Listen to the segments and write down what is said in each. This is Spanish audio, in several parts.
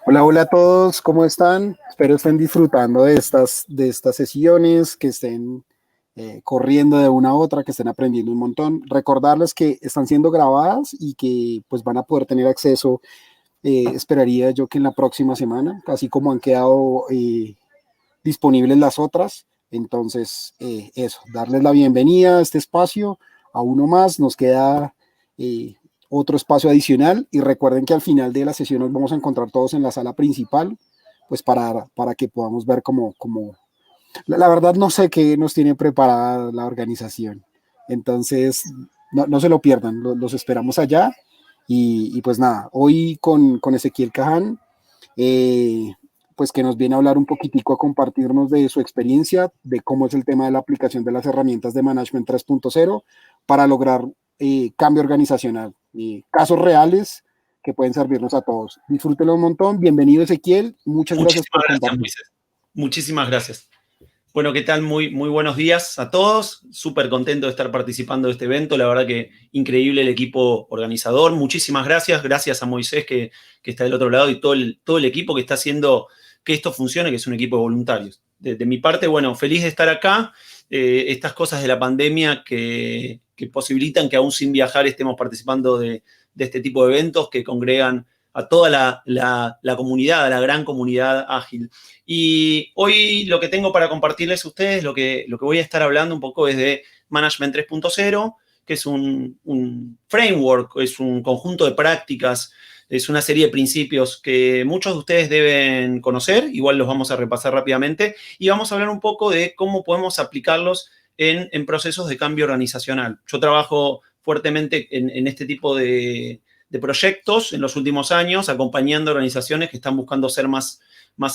Hola, hola a todos, ¿cómo están? Espero estén disfrutando de estas sesiones, que estén corriendo de una a otra, que estén aprendiendo un montón. Recordarles que están siendo grabadas y que pues van a poder tener acceso, esperaría yo que en la próxima semana, así como han quedado disponibles las otras. Entonces, eso, darles la bienvenida a este espacio, a uno más, nos queda eh, otro espacio adicional y recuerden que al final de la sesión nos vamos a encontrar todos en la sala principal, pues para que podamos ver la verdad no sé qué nos tiene preparada la organización, entonces no se lo pierdan, los esperamos allá y pues nada, hoy con Ezequiel Caján, eh, pues que nos viene a hablar un poquitico, a compartirnos de su experiencia, de cómo es el tema de la aplicación de las herramientas de Management 3.0 para lograr cambio organizacional, casos reales que pueden servirnos a todos. Disfrútenlo un montón. Bienvenido, Ezequiel. Muchas gracias Muchísimas por gracias, compartir. Moisés. Muchísimas gracias. Bueno, ¿qué tal? Muy buenos días a todos. Súper contento de estar participando de este evento. La verdad que increíble el equipo organizador. Muchísimas gracias. Gracias a Moisés que está del otro lado y todo el equipo que está haciendo que esto funcione, que es un equipo de voluntarios. De mi parte, bueno, feliz de estar acá. Estas cosas de la pandemia que posibilitan que aún sin viajar estemos participando de este tipo de eventos que congregan a toda la comunidad, a la gran comunidad ágil. Y hoy lo que tengo para compartirles a ustedes, lo que voy a estar hablando un poco es de Management 3.0, que es un framework, es un conjunto de prácticas, es una serie de principios que muchos de ustedes deben conocer, igual los vamos a repasar rápidamente, y vamos a hablar un poco de cómo podemos aplicarlos en procesos de cambio organizacional. Yo trabajo fuertemente en este tipo de proyectos en los últimos años, acompañando organizaciones que están buscando ser más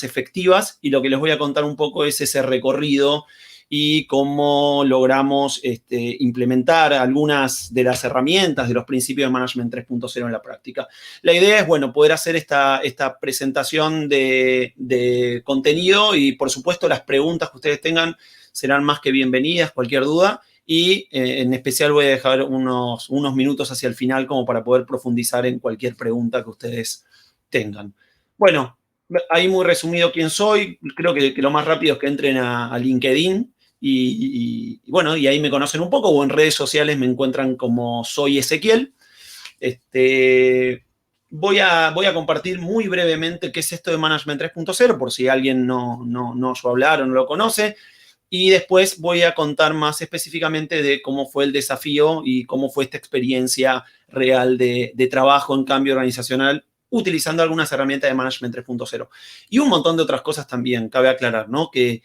efectivas, y lo que les voy a contar un poco es ese recorrido y cómo logramos implementar algunas de las herramientas de los principios de Management 3.0 en la práctica. La idea es, bueno, poder hacer esta presentación de contenido y, por supuesto, las preguntas que ustedes tengan serán más que bienvenidas, cualquier duda. Y en especial voy a dejar unos minutos hacia el final como para poder profundizar en cualquier pregunta que ustedes tengan. Bueno, ahí muy resumido quién soy. Creo que lo más rápido es que entren a LinkedIn bueno, y ahí me conocen un poco, o en redes sociales me encuentran como Soy Ezequiel. Voy a compartir muy brevemente qué es esto de Management 3.0, por si alguien no oyó hablar o no lo conoce. Y después voy a contar más específicamente de cómo fue el desafío y cómo fue esta experiencia real de trabajo en cambio organizacional utilizando algunas herramientas de Management 3.0. Y un montón de otras cosas también, cabe aclarar, ¿no? Que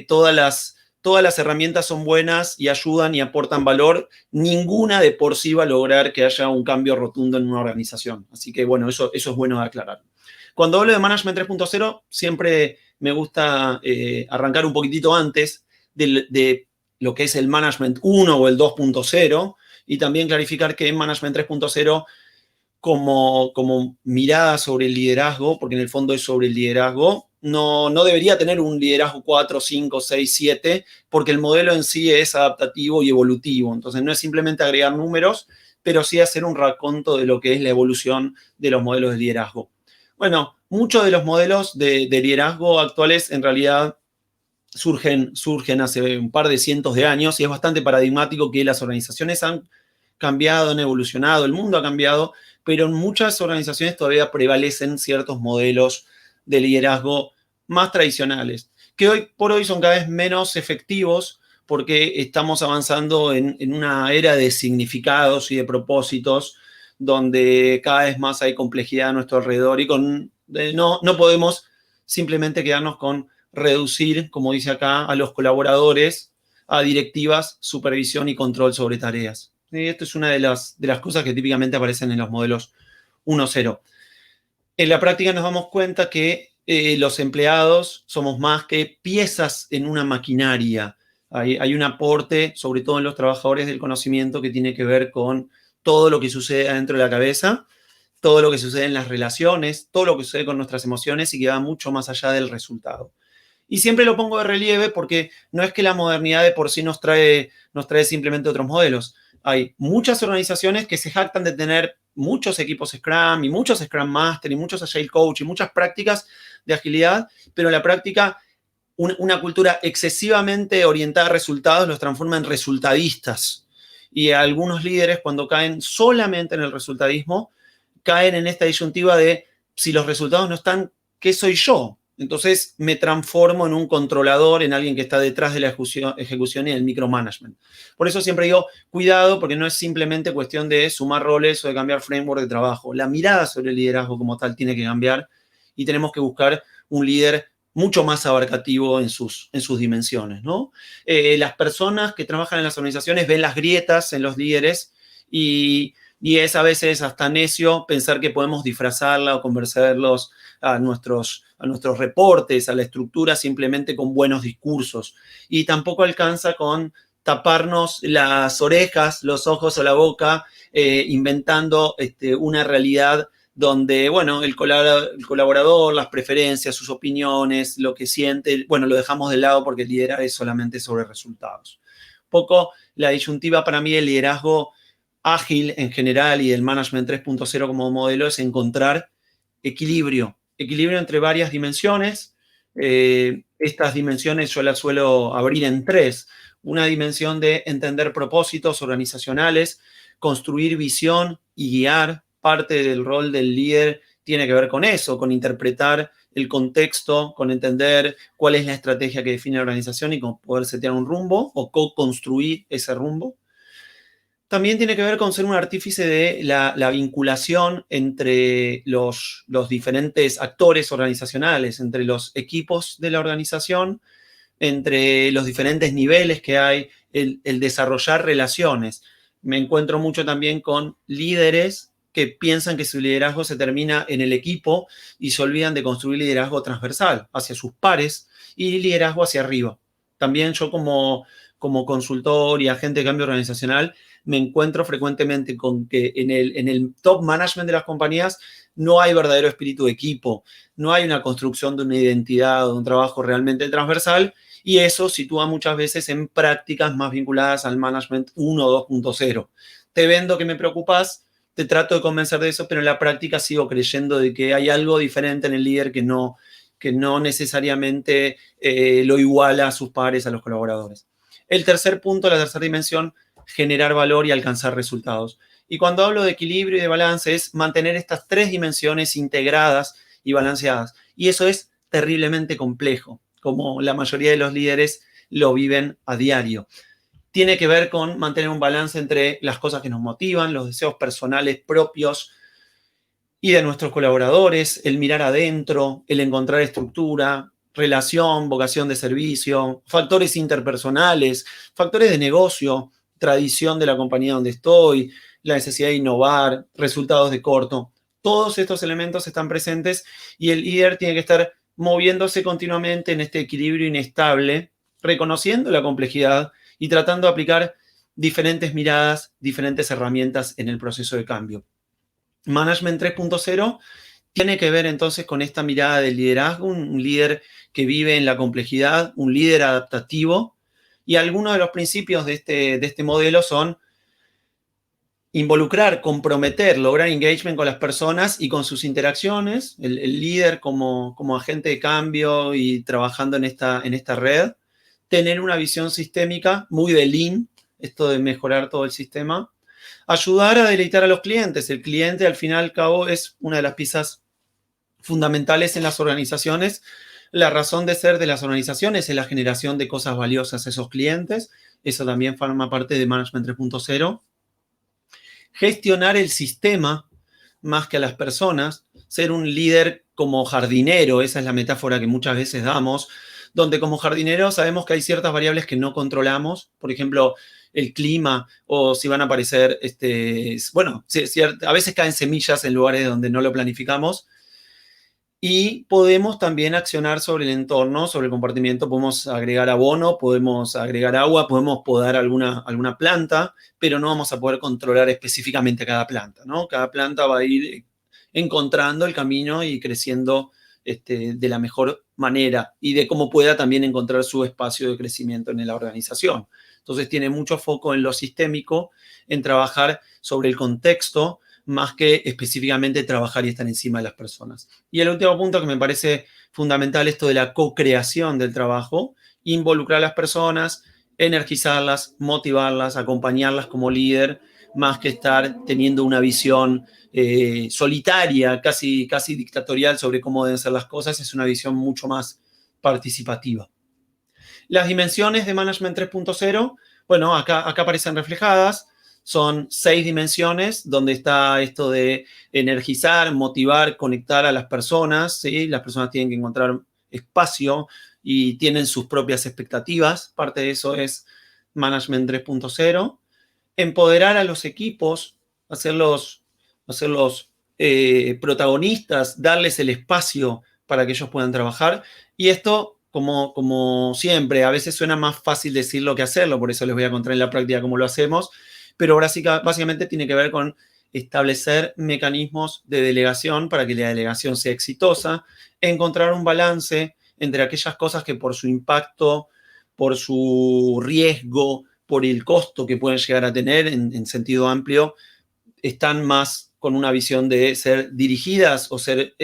todas las herramientas son buenas y ayudan y aportan valor. Ninguna de por sí va a lograr que haya un cambio rotundo en una organización. Así que, bueno, eso es bueno de aclarar. Cuando hablo de Management 3.0, siempre me gusta arrancar un poquitito antes de lo que es el Management 1 o el 2.0 y también clarificar que en Management 3.0 como mirada sobre el liderazgo, porque en el fondo es sobre el liderazgo, no debería tener un liderazgo 4, 5, 6, 7, porque el modelo en sí es adaptativo y evolutivo. Entonces no es simplemente agregar números, pero sí hacer un raconto de lo que es la evolución de los modelos de liderazgo. Bueno, muchos de los modelos de liderazgo actuales en realidad surgen hace un par de cientos de años y es bastante paradigmático que las organizaciones han cambiado, han evolucionado, el mundo ha cambiado, pero en muchas organizaciones todavía prevalecen ciertos modelos de liderazgo más tradicionales, que hoy por hoy son cada vez menos efectivos porque estamos avanzando en una era de significados y de propósitos donde cada vez más hay complejidad a nuestro alrededor y no podemos simplemente quedarnos con reducir, como dice acá, a los colaboradores a directivas, supervisión y control sobre tareas. Esto es una de las cosas que típicamente aparecen en los modelos 1.0. En la práctica nos damos cuenta que los empleados somos más que piezas en una maquinaria. Hay un aporte, sobre todo en los trabajadores del conocimiento, que tiene que ver con todo lo que sucede adentro de la cabeza, todo lo que sucede en las relaciones, todo lo que sucede con nuestras emociones y que va mucho más allá del resultado. Y siempre lo pongo de relieve porque no es que la modernidad de por sí nos trae simplemente otros modelos. Hay muchas organizaciones que se jactan de tener muchos equipos Scrum y muchos Scrum Master y muchos Agile Coach y muchas prácticas de agilidad, pero en la práctica una cultura excesivamente orientada a resultados los transforma en resultadistas. Y algunos líderes, cuando caen solamente en el resultadismo, caen en esta disyuntiva de si los resultados no están, ¿qué soy yo? Entonces me transformo en un controlador, en alguien que está detrás de la ejecución y el micromanagement. Por eso siempre digo, cuidado, porque no es simplemente cuestión de sumar roles o de cambiar framework de trabajo. La mirada sobre el liderazgo como tal tiene que cambiar y tenemos que buscar un líder mucho más abarcativo en sus dimensiones, ¿no? Las personas que trabajan en las organizaciones ven las grietas en los líderes y es a veces hasta necio pensar que podemos disfrazarla o convencerlos a nuestros reportes, a la estructura, simplemente con buenos discursos. Y tampoco alcanza con taparnos las orejas, los ojos o la boca, inventando una realidad donde, bueno, el colaborador, las preferencias, sus opiniones, lo que siente, bueno, lo dejamos de lado porque liderar es solamente sobre resultados. Poco la disyuntiva para mí del liderazgo ágil en general y del management 3.0 como modelo es encontrar equilibrio entre varias dimensiones. Estas dimensiones yo las suelo abrir en tres. Una dimensión de entender propósitos organizacionales, construir visión y guiar. Parte del rol del líder tiene que ver con eso, con interpretar el contexto, con entender cuál es la estrategia que define la organización y con poder setear un rumbo o co-construir ese rumbo. También tiene que ver con ser un artífice de la vinculación entre los diferentes actores organizacionales, entre los equipos de la organización, entre los diferentes niveles que hay, el desarrollar relaciones. Me encuentro mucho también con líderes que piensan que su liderazgo se termina en el equipo y se olvidan de construir liderazgo transversal hacia sus pares y liderazgo hacia arriba. También yo como consultor y agente de cambio organizacional me encuentro frecuentemente con que en el top management de las compañías no hay verdadero espíritu de equipo, no hay una construcción de una identidad, de un trabajo realmente transversal, y eso sitúa muchas veces en prácticas más vinculadas al management 1 o 2.0. Te vendo que me preocupas, te trato de convencer de eso, pero en la práctica sigo creyendo de que hay algo diferente en el líder que no necesariamente lo iguala a sus pares, a los colaboradores. El tercer punto, la tercera dimensión, generar valor y alcanzar resultados. Y cuando hablo de equilibrio y de balance es mantener estas tres dimensiones integradas y balanceadas. Y eso es terriblemente complejo, como la mayoría de los líderes lo viven a diario. Tiene que ver con mantener un balance entre las cosas que nos motivan, los deseos personales propios y de nuestros colaboradores, el mirar adentro, el encontrar estructura, relación, vocación de servicio, factores interpersonales, factores de negocio, tradición de la compañía donde estoy, la necesidad de innovar, resultados de corto. Todos estos elementos están presentes y el líder tiene que estar moviéndose continuamente en este equilibrio inestable, reconociendo la complejidad y tratando de aplicar diferentes miradas, diferentes herramientas en el proceso de cambio. Management 3.0 tiene que ver entonces con esta mirada del liderazgo, un líder que vive en la complejidad, un líder adaptativo, y algunos de los principios de este modelo son involucrar, comprometer, lograr engagement con las personas y con sus interacciones, el líder como agente de cambio y trabajando en esta red, tener una visión sistémica muy de Lean, esto de mejorar todo el sistema, ayudar a deleitar a los clientes. El cliente, al fin y al cabo, es una de las piezas fundamentales en las organizaciones. La razón de ser de las organizaciones es la generación de cosas valiosas a esos clientes. Eso también forma parte de Management 3.0. Gestionar el sistema más que a las personas. Ser un líder como jardinero, esa es la metáfora que muchas veces damos, donde como jardinero sabemos que hay ciertas variables que no controlamos. Por ejemplo, el clima o si van a aparecer, a veces caen semillas en lugares donde no lo planificamos. Y podemos también accionar sobre el entorno, sobre el comportamiento. Podemos agregar abono, podemos agregar agua, podemos podar alguna planta, pero no vamos a poder controlar específicamente cada planta, ¿no? Cada planta va a ir encontrando el camino y creciendo de la mejor manera y de cómo pueda también encontrar su espacio de crecimiento en la organización. Entonces tiene mucho foco en lo sistémico, en trabajar sobre el contexto, más que específicamente trabajar y estar encima de las personas. Y el último punto que me parece fundamental, esto de la co-creación del trabajo, involucrar a las personas, energizarlas, motivarlas, acompañarlas como líder, más que estar teniendo una visión solitaria, casi dictatorial sobre cómo deben ser las cosas. Es una visión mucho más participativa. Las dimensiones de Management 3.0, bueno, acá aparecen reflejadas. Son 6 dimensiones donde está esto de energizar, motivar, conectar a las personas, ¿sí? Las personas tienen que encontrar espacio y tienen sus propias expectativas. Parte de eso es Management 3.0. Empoderar a los equipos, hacerlos protagonistas, darles el espacio para que ellos puedan trabajar. Y esto, como siempre, a veces suena más fácil decirlo que hacerlo, por eso les voy a contar en la práctica cómo lo hacemos, pero básicamente tiene que ver con establecer mecanismos de delegación para que la delegación sea exitosa, encontrar un balance entre aquellas cosas que por su impacto, por su riesgo, por el costo que pueden llegar a tener en sentido amplio, están más con una visión de ser dirigidas o ser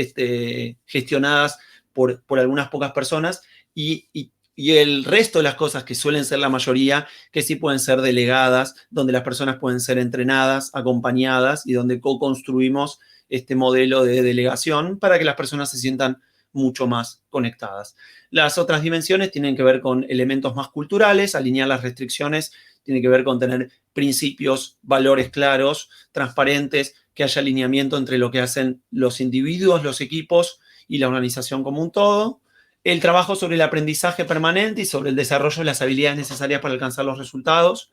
gestionadas por algunas pocas personas y el resto de las cosas que suelen ser la mayoría, que sí pueden ser delegadas, donde las personas pueden ser entrenadas, acompañadas y donde co-construimos este modelo de delegación para que las personas se sientan mucho más conectadas. Las otras dimensiones tienen que ver con elementos más culturales, alinear las restricciones, tiene que ver con tener principios, valores claros, transparentes, que haya alineamiento entre lo que hacen los individuos, los equipos y la organización como un todo. El trabajo sobre el aprendizaje permanente y sobre el desarrollo de las habilidades necesarias para alcanzar los resultados.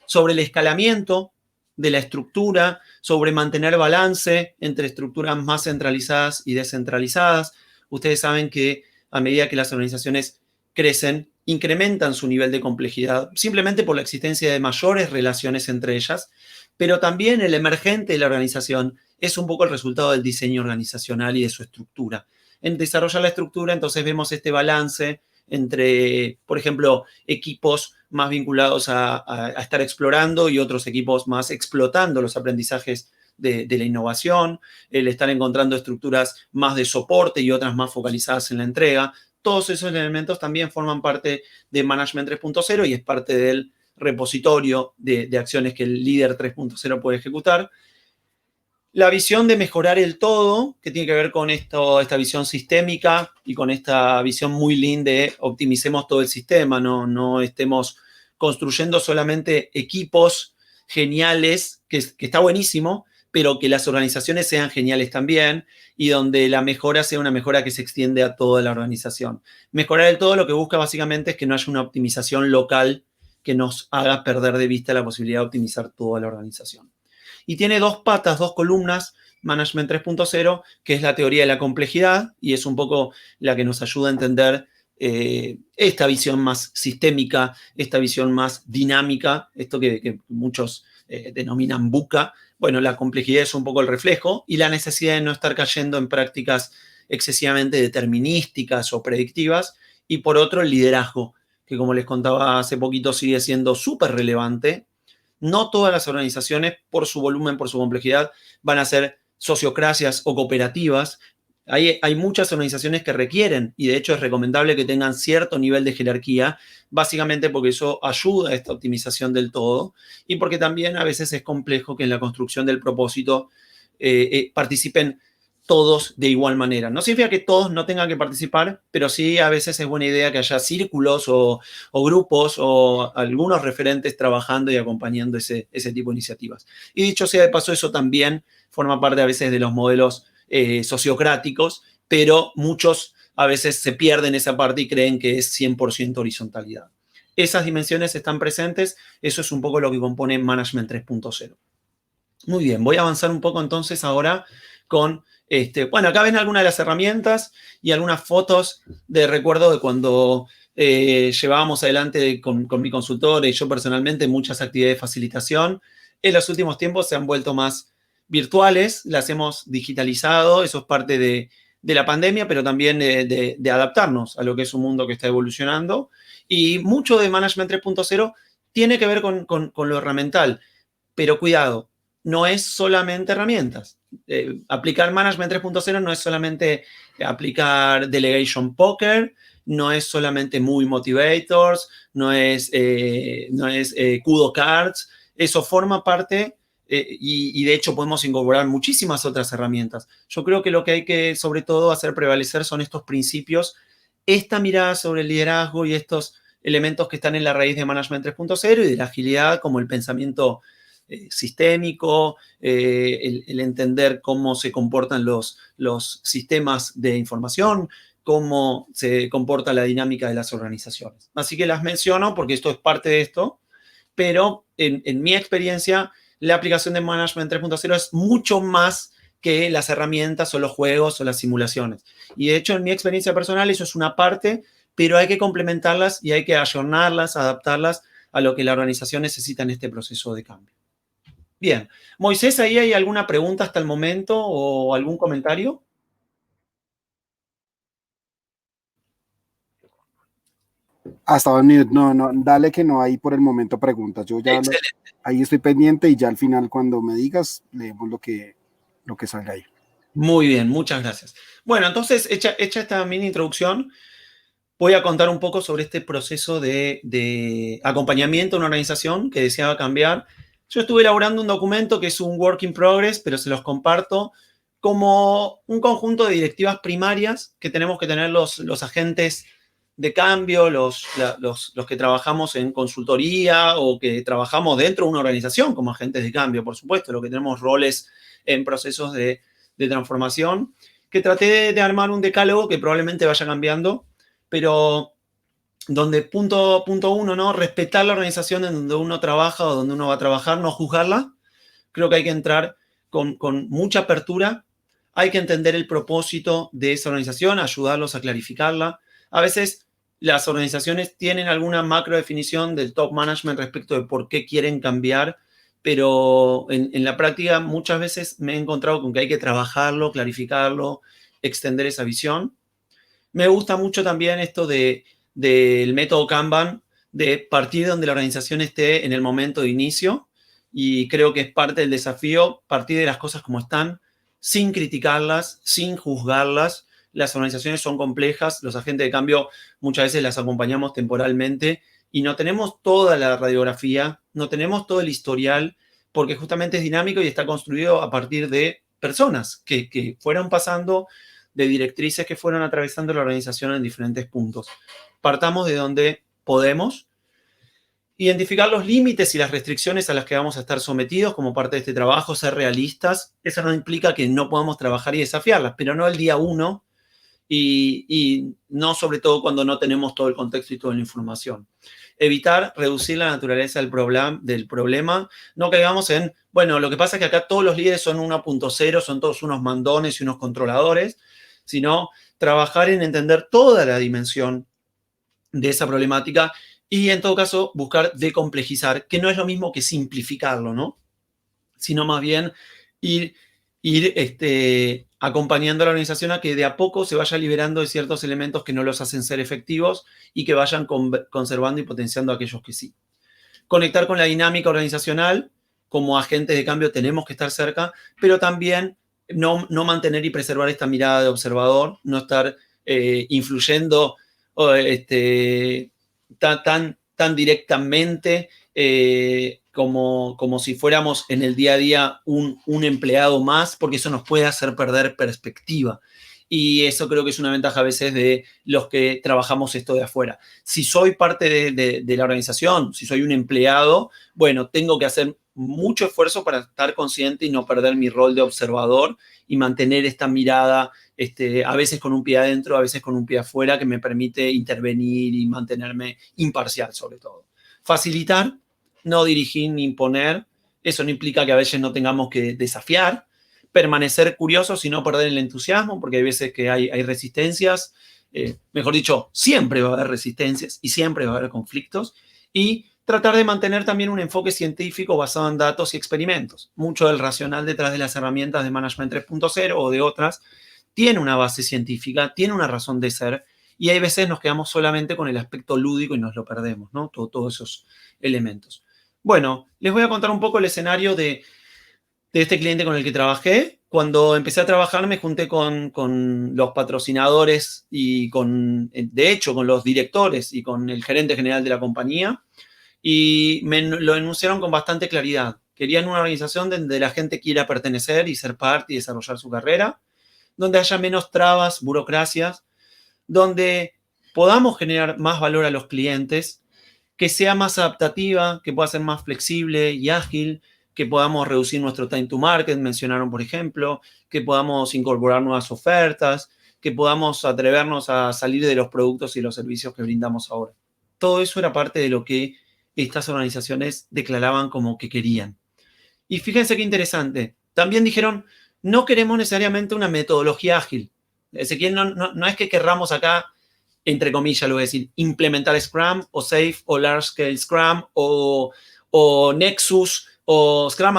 Sobre el escalamiento de la estructura, sobre mantener balance entre estructuras más centralizadas y descentralizadas. Ustedes saben que a medida que las organizaciones crecen, incrementan su nivel de complejidad simplemente por la existencia de mayores relaciones entre ellas, pero también el emergente de la organización es un poco el resultado del diseño organizacional y de su estructura. En desarrollar la estructura, entonces vemos este balance entre, por ejemplo, equipos más vinculados a estar explorando y otros equipos más explotando los aprendizajes de la innovación, el estar encontrando estructuras más de soporte y otras más focalizadas en la entrega. Todos esos elementos también forman parte de Management 3.0 y es parte del repositorio de acciones que el líder 3.0 puede ejecutar. La visión de mejorar el todo, que tiene que ver con esta visión sistémica y con esta visión muy lean de optimicemos todo el sistema, no estemos construyendo solamente equipos geniales, que está buenísimo, pero que las organizaciones sean geniales también y donde la mejora sea una mejora que se extiende a toda la organización. Mejorar el todo lo que busca básicamente es que no haya una optimización local que nos haga perder de vista la posibilidad de optimizar toda la organización. Y tiene 2 patas, 2 columnas, Management 3.0, que es la teoría de la complejidad y es un poco la que nos ayuda a entender esta visión más sistémica, esta visión más dinámica, esto que muchos denominan VUCA. Bueno, la complejidad es un poco el reflejo y la necesidad de no estar cayendo en prácticas excesivamente determinísticas o predictivas. Y por otro, el liderazgo, que como les contaba hace poquito sigue siendo súper relevante. No todas las organizaciones, por su volumen, por su complejidad, van a ser sociocracias o cooperativas. Hay muchas organizaciones que requieren, y de hecho es recomendable que tengan cierto nivel de jerarquía, básicamente porque eso ayuda a esta optimización del todo y porque también a veces es complejo que en la construcción del propósito participen todos de igual manera. No significa que todos no tengan que participar, pero sí a veces es buena idea que haya círculos o grupos o algunos referentes trabajando y acompañando ese tipo de iniciativas. Y dicho sea de paso, eso también forma parte a veces de los modelos sociocráticos, pero muchos a veces se pierden esa parte y creen que es 100% horizontalidad. Esas dimensiones están presentes, eso es un poco lo que compone Management 3.0. Muy bien, voy a avanzar un poco entonces ahora con, bueno, acá ven algunas de las herramientas y algunas fotos de recuerdo de cuando llevábamos adelante con mi consultor y yo personalmente muchas actividades de facilitación. En los últimos tiempos se han vuelto más virtuales, las hemos digitalizado, eso es parte de la pandemia, pero también de adaptarnos a lo que es un mundo que está evolucionando. Y mucho de Management 3.0 tiene que ver con lo herramental, pero cuidado, no es solamente herramientas. Aplicar Management 3.0 no es solamente aplicar Delegation Poker, no es solamente Movie Motivators, no es Kudo Cards. Eso forma parte y de hecho podemos incorporar muchísimas otras herramientas. Yo creo que lo que hay que sobre todo hacer prevalecer son estos principios, esta mirada sobre el liderazgo y estos elementos que están en la raíz de Management 3.0 y de la agilidad como el pensamiento sistémico, el entender cómo se comportan los sistemas de información, cómo se comporta la dinámica de las organizaciones. Así que las menciono porque esto es parte de esto, pero en mi experiencia, la aplicación de Management 3.0 es mucho más que las herramientas o los juegos o las simulaciones. Y de hecho, en mi experiencia personal, eso es una parte, pero hay que complementarlas y hay que ayornarlas, adaptarlas a lo que la organización necesita en este proceso de cambio. Bien. Moisés, ¿ahí hay alguna pregunta hasta el momento o algún comentario? Hasta un minuto. No, dale que no hay por el momento preguntas. Yo ya ahí estoy pendiente y ya al final cuando me digas, leemos lo que salga ahí. Muy bien, muchas gracias. Bueno, entonces, hecha esta mini introducción, voy a contar un poco sobre este proceso de acompañamiento a una organización que deseaba cambiar. Yo estuve elaborando un documento que es un work in progress, pero se los comparto como un conjunto de directivas primarias que tenemos que tener los agentes de cambio, los que trabajamos en consultoría o que trabajamos dentro de una organización como agentes de cambio, por supuesto, lo que tenemos roles en procesos de transformación, que traté de armar un decálogo que probablemente vaya cambiando, pero donde punto uno, ¿no? Respetar la organización en donde uno trabaja o donde uno va a trabajar, no juzgarla. Creo que hay que entrar con mucha apertura. Hay que entender el propósito de esa organización, ayudarlos a clarificarla. A veces las organizaciones tienen alguna macro definición del top management respecto de por qué quieren cambiar, pero en la práctica muchas veces me he encontrado con que hay que trabajarlo, clarificarlo, extender esa visión. Me gusta mucho también esto del método Kanban, de partir de donde la organización esté en el momento de inicio, y creo que es parte del desafío, partir de las cosas como están, sin criticarlas, sin juzgarlas. Las organizaciones son complejas, los agentes de cambio muchas veces las acompañamos temporalmente y no tenemos toda la radiografía, no tenemos todo el historial, porque justamente es dinámico y está construido a partir de personas que fueron pasando, de directrices que fueron atravesando la organización en diferentes puntos. Partamos de donde podemos identificar los límites y las restricciones a las que vamos a estar sometidos como parte de este trabajo, ser realistas. Eso no implica que no podamos trabajar y desafiarlas, pero no el día uno y no sobre todo cuando no tenemos todo el contexto y toda la información. Evitar reducir la naturaleza del problema. No caigamos en, bueno, lo que pasa es que acá todos los líderes son 1.0, son todos unos mandones y unos controladores, sino trabajar en entender toda la dimensión de esa problemática y, en todo caso, buscar decomplejizar, que no es lo mismo que simplificarlo, ¿no? Sino más bien ir acompañando a la organización a que de a poco se vaya liberando de ciertos elementos que no los hacen ser efectivos y que vayan conservando y potenciando aquellos que sí. Conectar con la dinámica organizacional. Como agentes de cambio tenemos que estar cerca, pero también no mantener y preservar esta mirada de observador, no estar influyendo tan directamente como si fuéramos en el día a día un empleado más, porque eso nos puede hacer perder perspectiva. Y eso creo que es una ventaja a veces de los que trabajamos esto de afuera. Si soy parte de la organización, si soy un empleado, bueno, tengo que hacer mucho esfuerzo para estar consciente y no perder mi rol de observador y mantener esta mirada, a veces con un pie adentro, a veces con un pie afuera, que me permite intervenir y mantenerme imparcial sobre todo. Facilitar, no dirigir ni imponer. Eso no implica que a veces no tengamos que desafiar. Permanecer curiosos y no perder el entusiasmo, porque hay veces que hay resistencias. Mejor dicho, siempre va a haber resistencias y siempre va a haber conflictos. Y tratar de mantener también un enfoque científico basado en datos y experimentos. Mucho del racional detrás de las herramientas de Management 3.0 o de otras tiene una base científica, tiene una razón de ser y hay veces nos quedamos solamente con el aspecto lúdico y nos lo perdemos, ¿no? Todos esos elementos. Bueno, les voy a contar un poco el escenario de este cliente con el que trabajé. Cuando empecé a trabajar me junté con los patrocinadores y de hecho, con los directores y con el gerente general de la compañía, y me lo enunciaron con bastante claridad. Querían una organización donde la gente quiera pertenecer y ser parte y desarrollar su carrera, donde haya menos trabas, burocracias, donde podamos generar más valor a los clientes, que sea más adaptativa, que pueda ser más flexible y ágil, que podamos reducir nuestro time to market, mencionaron por ejemplo, que podamos incorporar nuevas ofertas, que podamos atrevernos a salir de los productos y los servicios que brindamos ahora. Todo eso era parte de lo que estas organizaciones declaraban como que querían. Y fíjense qué interesante. También dijeron, no queremos necesariamente una metodología ágil. Ezequiel, no es que querramos acá, entre comillas lo voy a decir, implementar Scrum o Safe o Large Scale Scrum o Nexus o Scrum.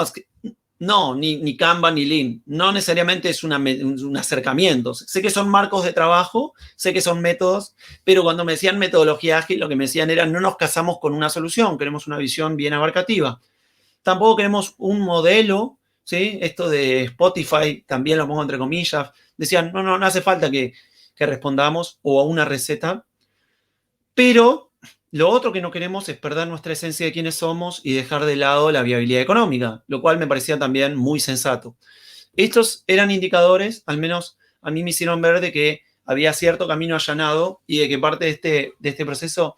No, ni Kanban ni Lean. No necesariamente es un acercamiento. Sé que son marcos de trabajo, sé que son métodos, pero cuando me decían metodología ágil, lo que me decían era no nos casamos con una solución, queremos una visión bien abarcativa. Tampoco queremos un modelo, ¿sí? Esto de Spotify, también lo pongo entre comillas. Decían, no hace falta que respondamos o a una receta. Pero lo otro que no queremos es perder nuestra esencia de quiénes somos y dejar de lado la viabilidad económica, lo cual me parecía también muy sensato. Estos eran indicadores, al menos a mí me hicieron ver de que había cierto camino allanado y de que parte de este proceso,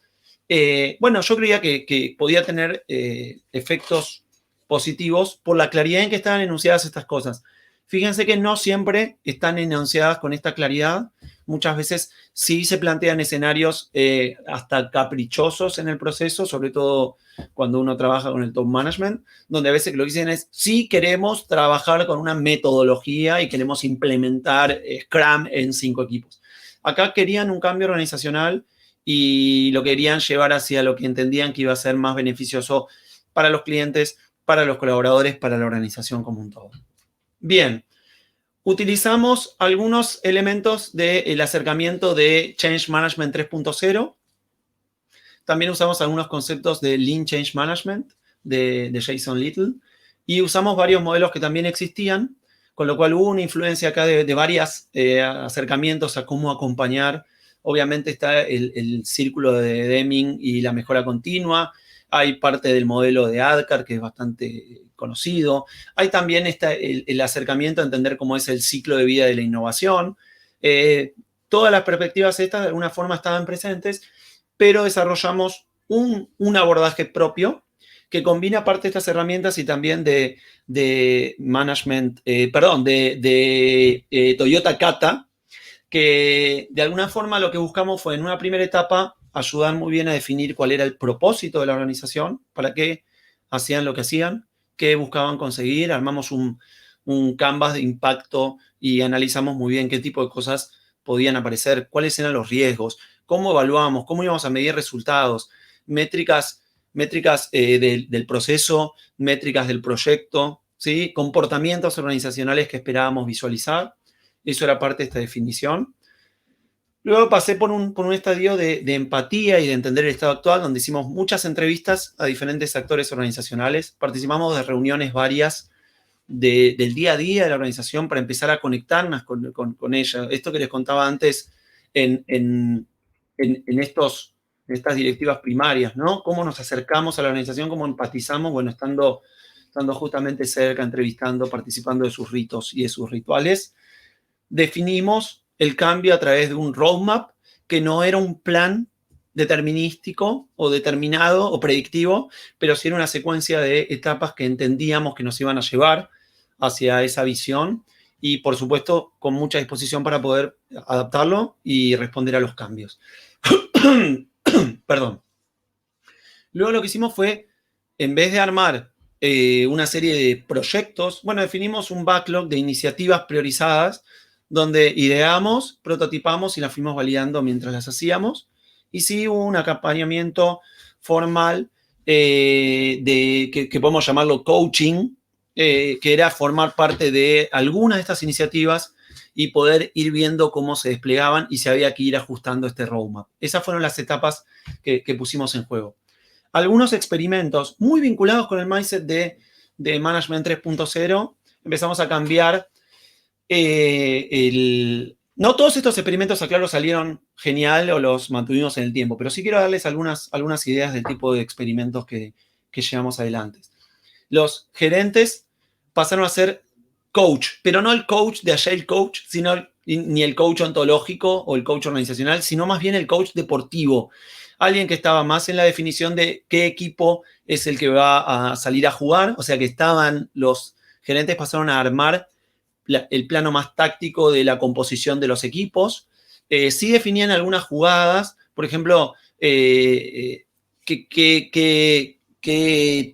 yo creía que podía tener efectos positivos por la claridad en que estaban enunciadas estas cosas. Fíjense que no siempre están enunciadas con esta claridad. Muchas veces sí se plantean escenarios hasta caprichosos en el proceso, sobre todo cuando uno trabaja con el top management, donde a veces lo que dicen es, sí queremos trabajar con una metodología y queremos implementar Scrum en 5 equipos. Acá querían un cambio organizacional y lo querían llevar hacia lo que entendían que iba a ser más beneficioso para los clientes, para los colaboradores, para la organización como un todo. Bien, utilizamos algunos elementos del acercamiento de Change Management 3.0. También usamos algunos conceptos de Lean Change Management de Jason Little. Y usamos varios modelos que también existían, con lo cual hubo una influencia acá de varios acercamientos a cómo acompañar. Obviamente está el círculo de Deming y la mejora continua. Hay parte del modelo de ADKAR, que es bastante conocido. Hay también el acercamiento a entender cómo es el ciclo de vida de la innovación. Todas las perspectivas estas de alguna forma estaban presentes, pero desarrollamos un abordaje propio que combina parte de estas herramientas y también de management, de Toyota Kata, que de alguna forma lo que buscamos fue en una primera etapa ayudar muy bien a definir cuál era el propósito de la organización, para qué hacían lo que hacían, qué buscaban conseguir, armamos un canvas de impacto y analizamos muy bien qué tipo de cosas podían aparecer, cuáles eran los riesgos, cómo evaluamos, cómo íbamos a medir resultados, métricas del proceso, métricas del proyecto, ¿sí? Comportamientos organizacionales que esperábamos visualizar. Eso era parte de esta definición. Luego pasé por un estadio de empatía y de entender el estado actual, donde hicimos muchas entrevistas a diferentes actores organizacionales. Participamos de reuniones varias del día a día de la organización para empezar a conectarnos con ella. Esto que les contaba antes en estas directivas primarias, ¿no? Cómo nos acercamos a la organización, cómo empatizamos, bueno, estando justamente cerca, entrevistando, participando de sus ritos y de sus rituales. Definimos el cambio a través de un roadmap que no era un plan determinístico o determinado o predictivo, pero sí era una secuencia de etapas que entendíamos que nos iban a llevar hacia esa visión y, por supuesto, con mucha disposición para poder adaptarlo y responder a los cambios. Perdón. Luego lo que hicimos fue, en vez de armar una serie de proyectos, definimos un backlog de iniciativas priorizadas donde ideamos, prototipamos y las fuimos validando mientras las hacíamos. Y sí hubo un acompañamiento formal que podemos llamarlo coaching, que era formar parte de algunas de estas iniciativas y poder ir viendo cómo se desplegaban y si había que ir ajustando este roadmap. Esas fueron las etapas que pusimos en juego. Algunos experimentos muy vinculados con el mindset de Management 3.0, empezamos a cambiar no todos estos experimentos, aclaro, salieron genial o los mantuvimos en el tiempo, pero sí quiero darles algunas ideas del tipo de experimentos que llevamos adelante. Los gerentes pasaron a ser coach, pero no el coach de Agile Coach, ni el coach ontológico o el coach organizacional, sino más bien el coach deportivo. Alguien que estaba más en la definición de qué equipo es el que va a salir a jugar, o sea que los gerentes pasaron a armar el plano más táctico de la composición de los equipos. Sí definían algunas jugadas, por ejemplo, qué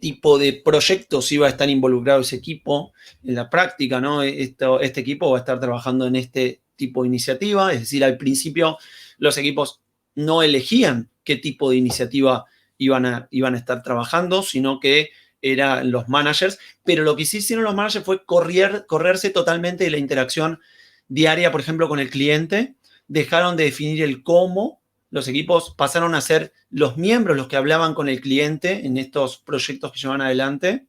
tipo de proyectos iba a estar involucrado ese equipo en la práctica, ¿no? Este equipo va a estar trabajando en este tipo de iniciativa, es decir, al principio los equipos no elegían qué tipo de iniciativa iban a estar trabajando, sino que eran los managers, pero lo que sí hicieron los managers fue correrse totalmente de la interacción diaria, por ejemplo, con el cliente, dejaron de definir el cómo, los equipos pasaron a ser los miembros los que hablaban con el cliente en estos proyectos que llevan adelante.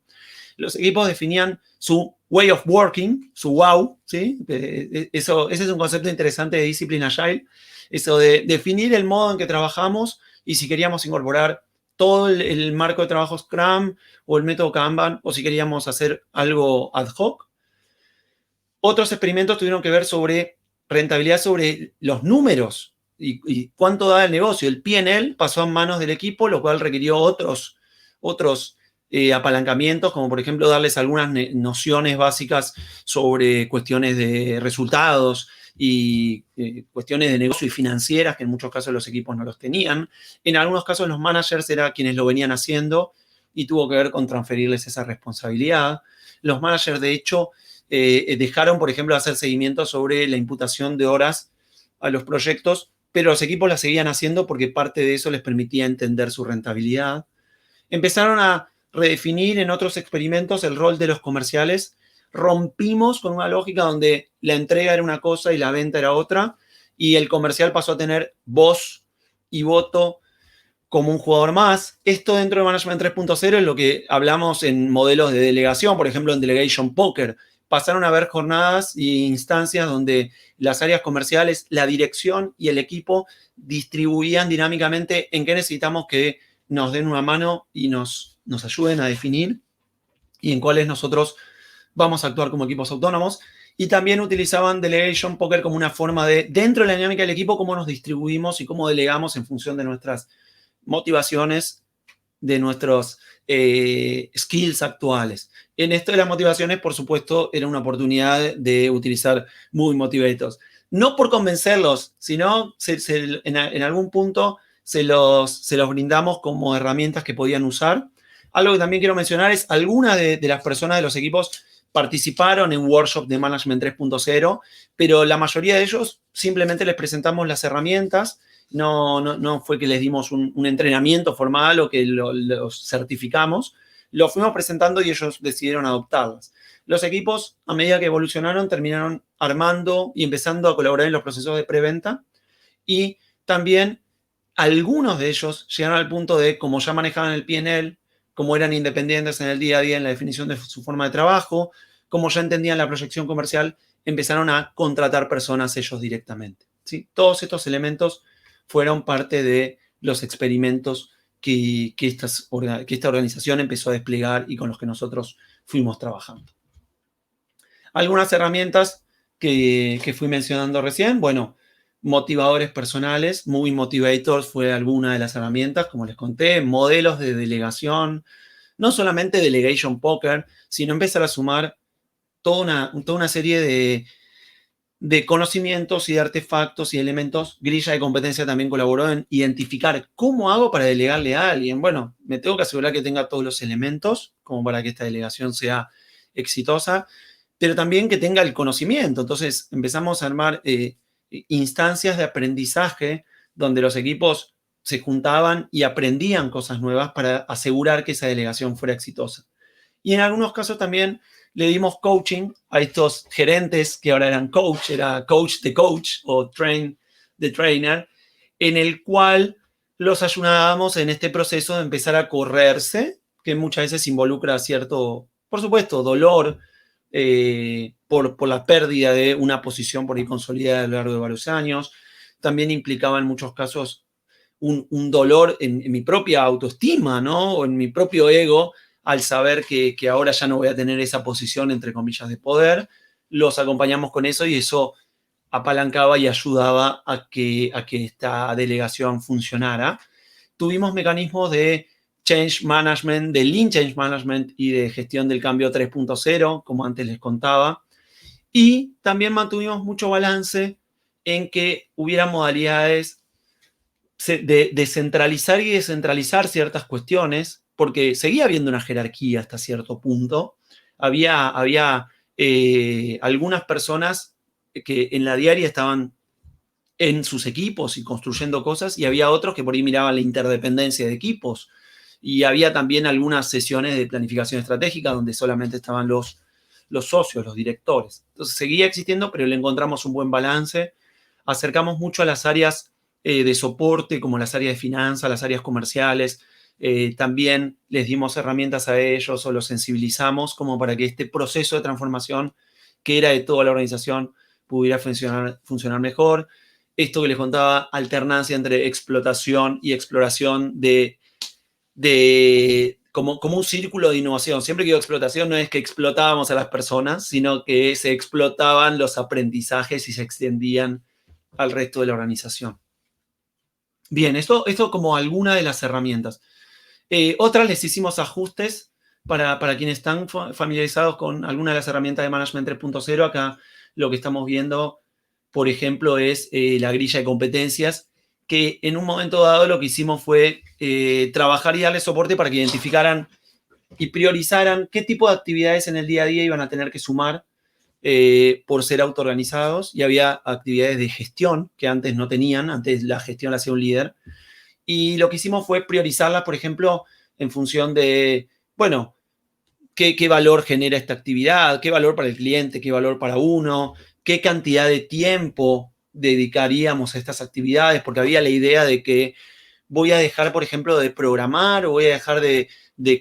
Los equipos definían su way of working, su wow, ¿sí? Ese es un concepto interesante de Discipline Agile, eso de definir el modo en que trabajamos y si queríamos incorporar todo el marco de trabajo Scrum o el método Kanban, o si queríamos hacer algo ad hoc. Otros experimentos tuvieron que ver sobre rentabilidad sobre los números y cuánto da el negocio. El P&L pasó a manos del equipo, lo cual requirió otros apalancamientos, como por ejemplo darles algunas nociones básicas sobre cuestiones de resultados y cuestiones de negocio y financieras, que en muchos casos los equipos no los tenían. En algunos casos los managers eran quienes lo venían haciendo y tuvo que ver con transferirles esa responsabilidad. Los managers, de hecho, dejaron, por ejemplo, de hacer seguimiento sobre la imputación de horas a los proyectos, pero los equipos la seguían haciendo porque parte de eso les permitía entender su rentabilidad. Empezaron a redefinir en otros experimentos el rol de los comerciales. Rompimos con una lógica donde la entrega era una cosa y la venta era otra, y el comercial pasó a tener voz y voto como un jugador más. Esto dentro de Management 3.0 es lo que hablamos en modelos de delegación, por ejemplo, en Delegation Poker. Pasaron a haber jornadas e instancias donde las áreas comerciales, la dirección y el equipo distribuían dinámicamente en qué necesitamos que nos den una mano y nos ayuden a definir y en cuáles nosotros vamos a actuar como equipos autónomos. Y también utilizaban Delegation Poker como una forma de, dentro de la dinámica del equipo, cómo nos distribuimos y cómo delegamos en función de nuestras motivaciones, de nuestros skills actuales. En esto de las motivaciones, por supuesto, era una oportunidad de utilizar Moving Motivators. No por convencerlos, sino en algún punto se los brindamos como herramientas que podían usar. Algo que también quiero mencionar es algunas de las personas de los equipos participaron en workshops de Management 3.0, pero la mayoría de ellos simplemente les presentamos las herramientas. No fue que les dimos un entrenamiento formal o que los certificamos. Lo fuimos presentando y ellos decidieron adoptarlas. Los equipos, a medida que evolucionaron, terminaron armando y empezando a colaborar en los procesos de preventa. Y también algunos de ellos llegaron al punto de, como ya manejaban el P&L, como eran independientes en el día a día en la definición de su forma de trabajo, como ya entendían la proyección comercial, empezaron a contratar personas ellos directamente, ¿sí? Todos estos elementos fueron parte de los experimentos que esta organización empezó a desplegar y con los que nosotros fuimos trabajando. Algunas herramientas que fui mencionando recién, bueno, motivadores personales, Moving Motivators fue alguna de las herramientas, como les conté, modelos de delegación, no solamente Delegation Poker, sino empezar a sumar toda una serie de conocimientos y de artefactos y elementos. Grilla de competencia también colaboró en identificar cómo hago para delegarle a alguien. Bueno, me tengo que asegurar que tenga todos los elementos como para que esta delegación sea exitosa, pero también que tenga el conocimiento. Entonces empezamos a armar instancias de aprendizaje donde los equipos se juntaban y aprendían cosas nuevas para asegurar que esa delegación fuera exitosa. Y en algunos casos también le dimos coaching a estos gerentes que ahora eran coach, era coach de coach o train de trainer, en el cual los ayudábamos en este proceso de empezar a correrse, que muchas veces involucra cierto, por supuesto, dolor por la pérdida de una posición por ahí consolidada a lo largo de varios años. También implicaba en muchos casos un dolor en mi propia autoestima, ¿no? O en mi propio ego, al saber que ahora ya no voy a tener esa posición, entre comillas, de poder. Los acompañamos con eso y eso apalancaba y ayudaba a que esta delegación funcionara. Tuvimos mecanismos de change management, de lean change management y de gestión del cambio 3.0, como antes les contaba. Y también mantuvimos mucho balance en que hubiera modalidades de centralizar y descentralizar ciertas cuestiones, porque seguía habiendo una jerarquía hasta cierto punto. Había algunas personas que en la diaria estaban en sus equipos y construyendo cosas, y había otros que por ahí miraban la interdependencia de equipos. Y había también algunas sesiones de planificación estratégica donde solamente estaban los socios, los directores. Entonces seguía existiendo, pero le encontramos un buen balance. Acercamos mucho a las áreas de soporte, como las áreas de finanzas, las áreas comerciales. También les dimos herramientas a ellos o los sensibilizamos como para que este proceso de transformación, que era de toda la organización, pudiera funcionar mejor. Esto que les contaba, alternancia entre explotación y exploración como un círculo de innovación. Siempre que digo explotación no es que explotábamos a las personas, sino que se explotaban los aprendizajes y se extendían al resto de la organización. Bien, esto como alguna de las herramientas. Otras les hicimos ajustes para quienes están familiarizados con alguna de las herramientas de Management 3.0. Acá lo que estamos viendo, por ejemplo, es la grilla de competencias, que en un momento dado lo que hicimos fue trabajar y darle soporte para que identificaran y priorizaran qué tipo de actividades en el día a día iban a tener que sumar por ser autoorganizados, y había actividades de gestión que antes no tenían, antes la gestión la hacía un líder, y lo que hicimos fue priorizarlas, por ejemplo, en función de, bueno, qué valor genera esta actividad, qué valor para el cliente, qué valor para uno, qué cantidad de tiempo dedicaríamos a estas actividades, porque había la idea de que voy a dejar, por ejemplo, de programar o voy a dejar de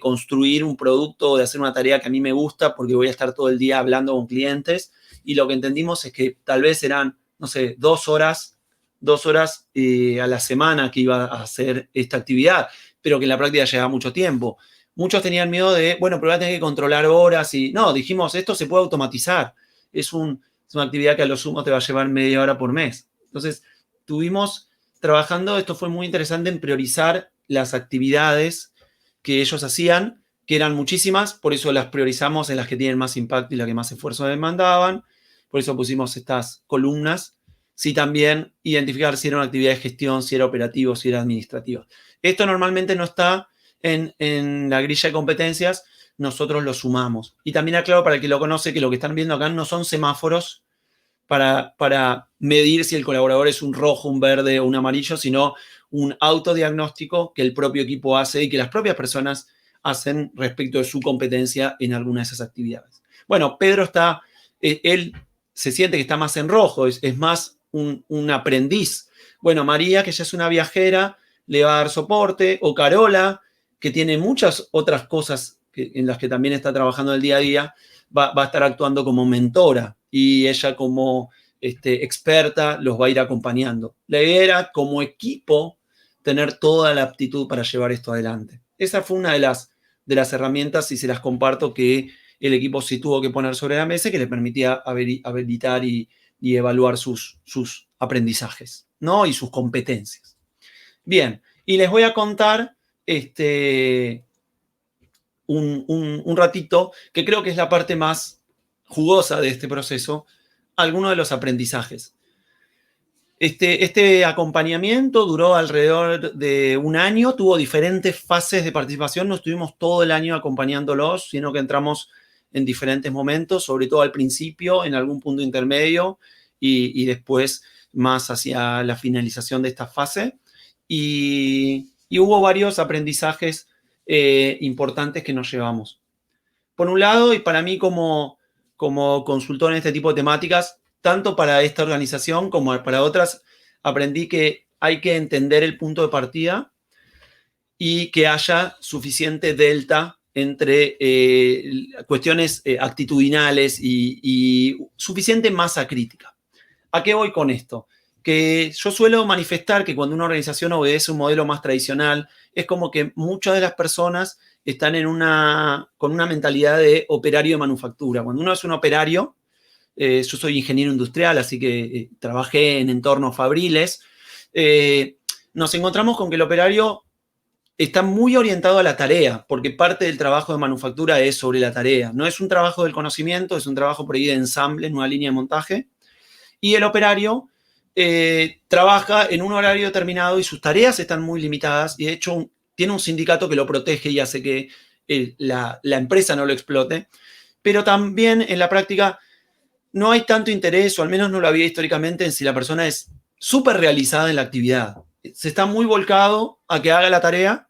construir un producto o de hacer una tarea que a mí me gusta porque voy a estar todo el día hablando con clientes. Y lo que entendimos es que tal vez eran, no sé, 2 horas a la semana que iba a hacer esta actividad, pero que en la práctica llevaba mucho tiempo. Muchos tenían miedo de, bueno, pero voy a tener que controlar horas y no, dijimos, esto se puede automatizar. Es una actividad que a lo sumo te va a llevar media hora por mes. Entonces, tuvimos trabajando, esto fue muy interesante en priorizar las actividades que ellos hacían, que eran muchísimas, por eso las priorizamos en las que tienen más impacto y las que más esfuerzo demandaban, por eso pusimos estas columnas. Sí, también identificar si era una actividad de gestión, si era operativo, si era administrativo. Esto normalmente no está en la grilla de competencias, nosotros lo sumamos. Y también aclaro para el que lo conoce que lo que están viendo acá no son semáforos para medir si el colaborador es un rojo, un verde o un amarillo, sino un autodiagnóstico que el propio equipo hace y que las propias personas hacen respecto de su competencia en alguna de esas actividades. Bueno, Pedro él se siente que está más en rojo, es más un aprendiz. Bueno, María, que ya es una viajera, le va a dar soporte, o Carola, que tiene muchas otras cosas en las que también está trabajando el día a día, va a estar actuando como mentora y ella como experta los va a ir acompañando. La idea era como equipo tener toda la aptitud para llevar esto adelante. Esa fue una de las herramientas, y se las comparto, que el equipo sí tuvo que poner sobre la mesa, que le permitía habilitar y evaluar sus aprendizajes, ¿no? Y sus competencias. Bien, y les voy a contar un ratito, que creo que es la parte más jugosa de este proceso, algunos de los aprendizajes. Este acompañamiento duró alrededor de un año, tuvo diferentes fases de participación, no estuvimos todo el año acompañándolos, sino que entramos en diferentes momentos, sobre todo al principio, en algún punto intermedio, y después más hacia la finalización de esta fase. Y hubo varios aprendizajes importantes que nos llevamos. por un lado, y para mí como consultor en este tipo de temáticas, tanto para esta organización como para otras, aprendí que hay que entender el punto de partida y que haya suficiente delta entre cuestiones actitudinales y suficiente masa crítica. ¿A qué voy con esto? Que yo suelo manifestar que cuando una organización obedece un modelo más tradicional, es como que muchas de las personas están con una mentalidad de operario de manufactura. Cuando uno es un operario, yo soy ingeniero industrial, así que trabajé en entornos fabriles, nos encontramos con que el operario está muy orientado a la tarea, porque parte del trabajo de manufactura es sobre la tarea. No es un trabajo del conocimiento, es un trabajo por ahí de ensamble en una línea de montaje. Y el operario trabaja en un horario determinado y sus tareas están muy limitadas y de hecho tiene un sindicato que lo protege y hace que la empresa no lo explote. Pero también en la práctica no hay tanto interés, o al menos no lo había históricamente, en si la persona es súper realizada en la actividad. Se está muy volcado a que haga la tarea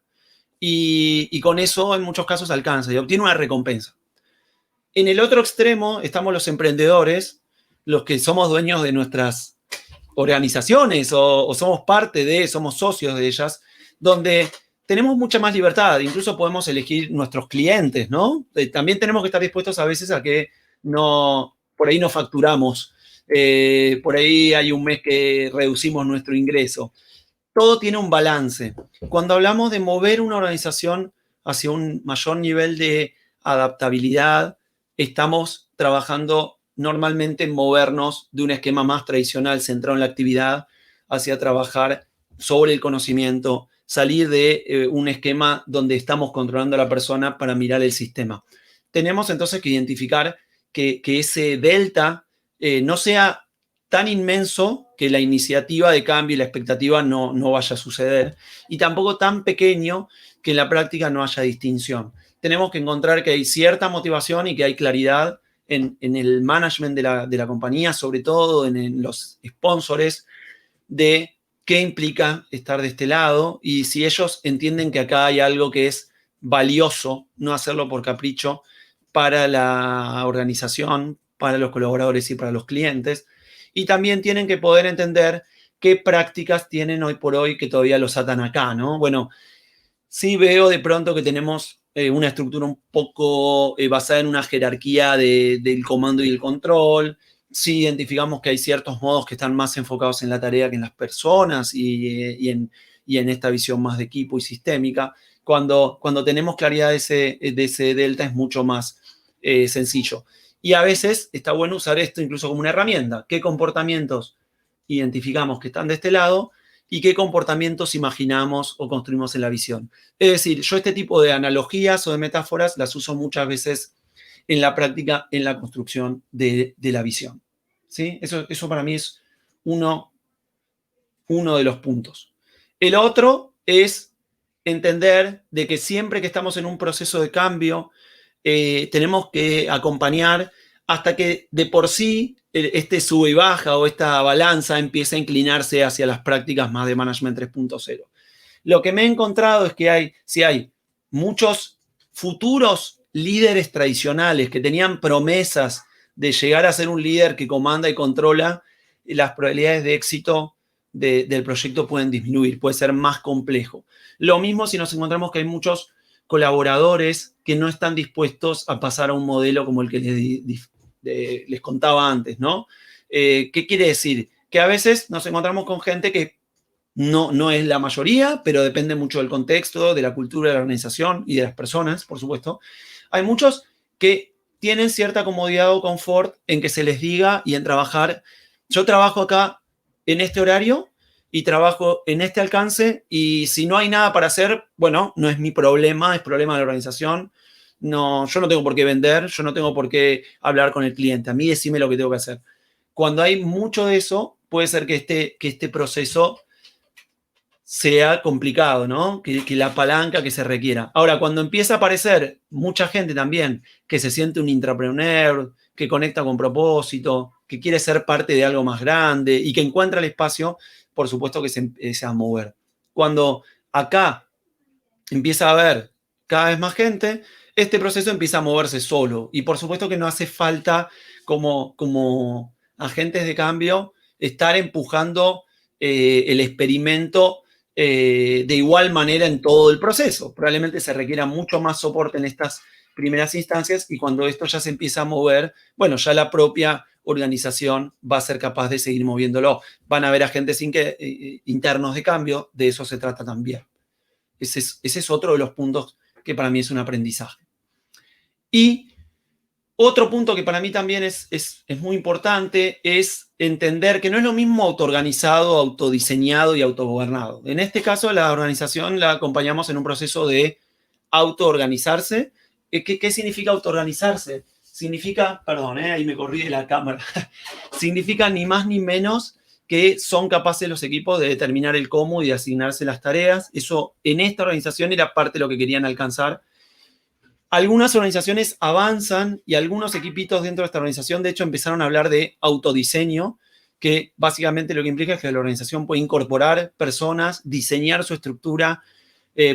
y con eso en muchos casos alcanza y obtiene una recompensa. En el otro extremo estamos los emprendedores, los que somos dueños de nuestras organizaciones o somos parte de, somos socios de ellas, donde tenemos mucha más libertad, incluso podemos elegir nuestros clientes, ¿no? También tenemos que estar dispuestos a veces a que por ahí no facturamos, por ahí hay un mes que reducimos nuestro ingreso. Todo tiene un balance. Cuando hablamos de mover una organización hacia un mayor nivel de adaptabilidad, estamos trabajando normalmente en movernos de un esquema más tradicional centrado en la actividad hacia trabajar sobre el conocimiento, salir de un esquema donde estamos controlando a la persona para mirar el sistema. Tenemos entonces que identificar que ese delta no sea tan inmenso que la iniciativa de cambio y la expectativa no vaya a suceder, y tampoco tan pequeño que en la práctica no haya distinción. Tenemos que encontrar que hay cierta motivación y que hay claridad en el management de la compañía, sobre todo en los sponsors, de qué implica estar de este lado y si ellos entienden que acá hay algo que es valioso, no hacerlo por capricho, para la organización, para los colaboradores y para los clientes. Y también tienen que poder entender qué prácticas tienen hoy por hoy que todavía los atan acá, ¿no? Bueno, sí veo de pronto que tenemos una estructura un poco basada en una jerarquía del comando y el control. Sí identificamos que hay ciertos modos que están más enfocados en la tarea que en las personas y en esta visión más de equipo y sistémica. Cuando tenemos claridad de ese delta es mucho más sencillo. Y a veces está bueno usar esto incluso como una herramienta. ¿Qué comportamientos identificamos que están de este lado y qué comportamientos imaginamos o construimos en la visión? Es decir, yo este tipo de analogías o de metáforas las uso muchas veces en la práctica, en la construcción de la visión. ¿Sí? Eso para mí es uno de los puntos. El otro es entender de que siempre que estamos en un proceso de cambio, tenemos que acompañar hasta que de por sí este sube y baja o esta balanza empieza a inclinarse hacia las prácticas más de Management 3.0. Lo que me he encontrado es que si hay muchos futuros líderes tradicionales que tenían promesas de llegar a ser un líder que comanda y controla, las probabilidades de éxito del proyecto pueden disminuir, puede ser más complejo. Lo mismo si nos encontramos que hay muchos colaboradores que no están dispuestos a pasar a un modelo como el que les contaba antes, ¿no? ¿Qué quiere decir? Que a veces nos encontramos con gente que no es la mayoría, pero depende mucho del contexto, de la cultura de la organización y de las personas, por supuesto. Hay muchos que tienen cierta comodidad o confort en que se les diga y en trabajar. Yo trabajo acá en este horario y trabajo en este alcance y si no hay nada para hacer, bueno, no es mi problema, es problema de la organización. No, yo no tengo por qué vender, yo no tengo por qué hablar con el cliente. A mí decime lo que tengo que hacer. Cuando hay mucho de eso, puede ser que este proceso sea complicado, ¿no? Que la palanca que se requiera. Ahora, cuando empieza a aparecer mucha gente también que se siente un intrapreneur, que conecta con propósito, que quiere ser parte de algo más grande y que encuentra el espacio, por supuesto que se empieza a mover. Cuando acá empieza a haber cada vez más gente, este proceso empieza a moverse solo. Y por supuesto que no hace falta, como agentes de cambio, estar empujando el experimento de igual manera en todo el proceso. Probablemente se requiera mucho más soporte en estas primeras instancias, y cuando esto ya se empieza a mover, bueno, ya la propia organización va a ser capaz de seguir moviéndolo. Van a haber agentes internos de cambio, de eso se trata también. Ese es otro de los puntos que para mí es un aprendizaje. Y otro punto que para mí también es muy importante es entender que no es lo mismo autoorganizado, autodiseñado y autogobernado. En este caso, la organización la acompañamos en un proceso de autoorganizarse. ¿Qué significa autoorganizarse? Significa, perdón, ahí me corrí de la cámara, significa ni más ni menos que son capaces los equipos de determinar el cómo y de asignarse las tareas. Eso en esta organización era parte de lo que querían alcanzar. Algunas organizaciones avanzan y algunos equipitos dentro de esta organización, de hecho, empezaron a hablar de autodiseño, que básicamente lo que implica es que la organización puede incorporar personas, diseñar su estructura,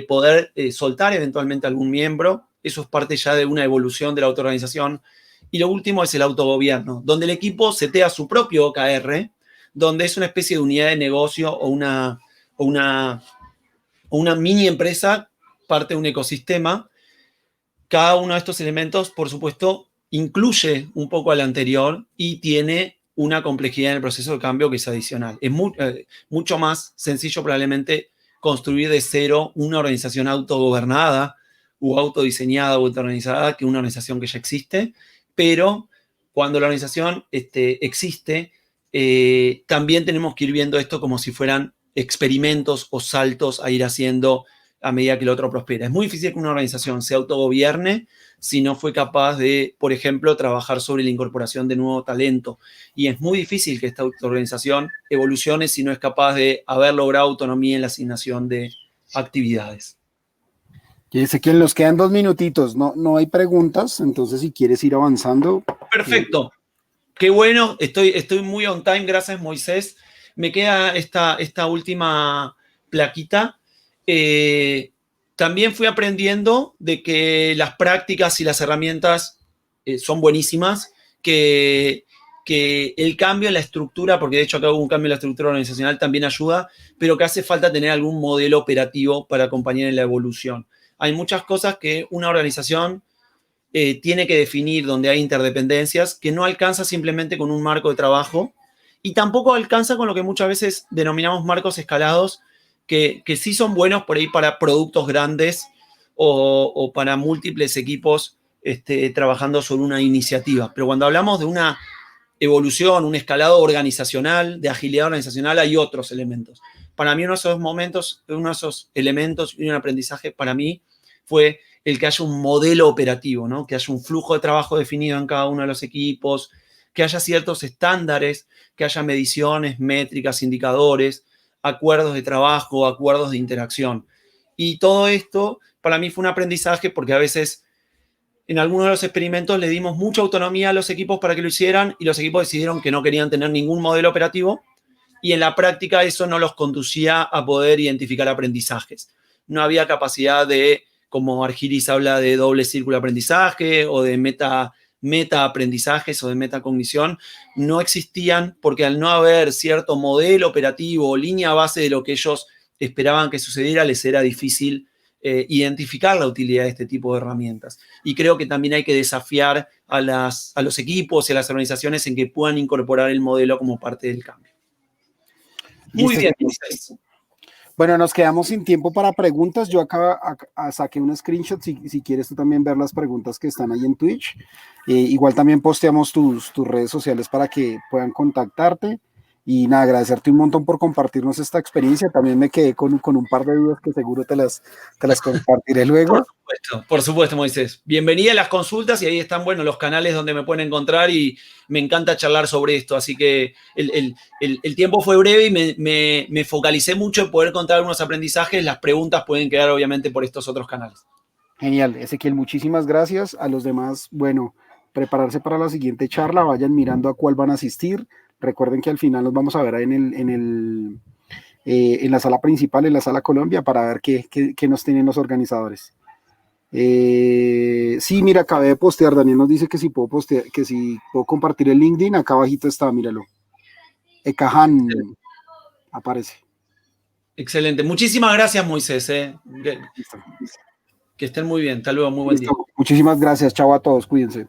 poder soltar eventualmente algún miembro. Eso es parte ya de una evolución de la autoorganización. Y lo último es el autogobierno, donde el equipo setea su propio OKR, donde es una especie de unidad de negocio o una mini empresa, parte de un ecosistema. Cada uno de estos elementos, por supuesto, incluye un poco al anterior y tiene una complejidad en el proceso de cambio que es adicional. Es mucho más sencillo probablemente construir de cero una organización autogobernada o autodiseñada o autoorganizada que una organización que ya existe, pero cuando la organización existe, también tenemos que ir viendo esto como si fueran experimentos o saltos a ir haciendo a medida que el otro prospera. Es muy difícil que una organización se autogobierne si no fue capaz de, por ejemplo, trabajar sobre la incorporación de nuevo talento. Y es muy difícil que esta organización evolucione si no es capaz de haber logrado autonomía en la asignación de actividades. Y Ezequiel, nos quedan 2 minutitos, no hay preguntas, entonces si quieres ir avanzando. Perfecto. Qué bueno, estoy muy on time, gracias Moisés. Me queda esta última plaquita. También fui aprendiendo de que las prácticas y las herramientas son buenísimas, que el cambio en la estructura, porque de hecho acá hubo un cambio en la estructura organizacional, también ayuda, pero que hace falta tener algún modelo operativo para acompañar en la evolución. Hay muchas cosas que una organización tiene que definir, donde hay interdependencias, que no alcanza simplemente con un marco de trabajo, y tampoco alcanza con lo que muchas veces denominamos marcos escalados, que sí son buenos por ahí para productos grandes o para múltiples equipos trabajando sobre una iniciativa. Pero cuando hablamos de una evolución, un escalado organizacional, de agilidad organizacional, hay otros elementos. Para mí uno de esos momentos, uno de esos elementos y un aprendizaje para mí fue el que haya un modelo operativo, ¿no? Que haya un flujo de trabajo definido en cada uno de los equipos, que haya ciertos estándares, que haya mediciones, métricas, indicadores, acuerdos de trabajo, acuerdos de interacción. Y todo esto para mí fue un aprendizaje porque a veces en algunos de los experimentos le dimos mucha autonomía a los equipos para que lo hicieran y los equipos decidieron que no querían tener ningún modelo operativo y en la práctica eso no los conducía a poder identificar aprendizajes. No había capacidad de, como Argyris habla de doble círculo de aprendizaje o de meta aprendizajes o de metacognición, no existían porque al no haber cierto modelo operativo o línea base de lo que ellos esperaban que sucediera, les era difícil identificar la utilidad de este tipo de herramientas. Y creo que también hay que desafiar a los equipos y a las organizaciones en que puedan incorporar el modelo como parte del cambio. Muy bien, Moisés. Bueno, nos quedamos sin tiempo para preguntas. Yo acá saqué un screenshot, si quieres tú también ver las preguntas que están ahí en Twitch. Igual también posteamos tus redes sociales para que puedan contactarte. Y nada, agradecerte un montón por compartirnos esta experiencia. También me quedé con un par de dudas que seguro te las compartiré luego. Por supuesto, Moisés. Bienvenida a las consultas y ahí están, bueno, los canales donde me pueden encontrar y me encanta charlar sobre esto. Así que el tiempo fue breve y me focalicé mucho en poder contar algunos aprendizajes. Las preguntas pueden quedar, obviamente, por estos otros canales. Genial, Ezequiel, muchísimas gracias. A los demás, bueno, prepararse para la siguiente charla, vayan mirando a cuál van a asistir. Recuerden que al final nos vamos a ver en la sala principal, en la sala Colombia, para ver qué nos tienen los organizadores. Sí, mira, acabé de postear. Daniel nos dice que si puedo postear, que si puedo compartir el LinkedIn. Acá abajito está, míralo. Ekahan aparece. Excelente. Muchísimas gracias, Moisés. Listo. Que estén muy bien. Hasta luego. Muy buen día. Listo. Muchísimas gracias. Chao a todos. Cuídense.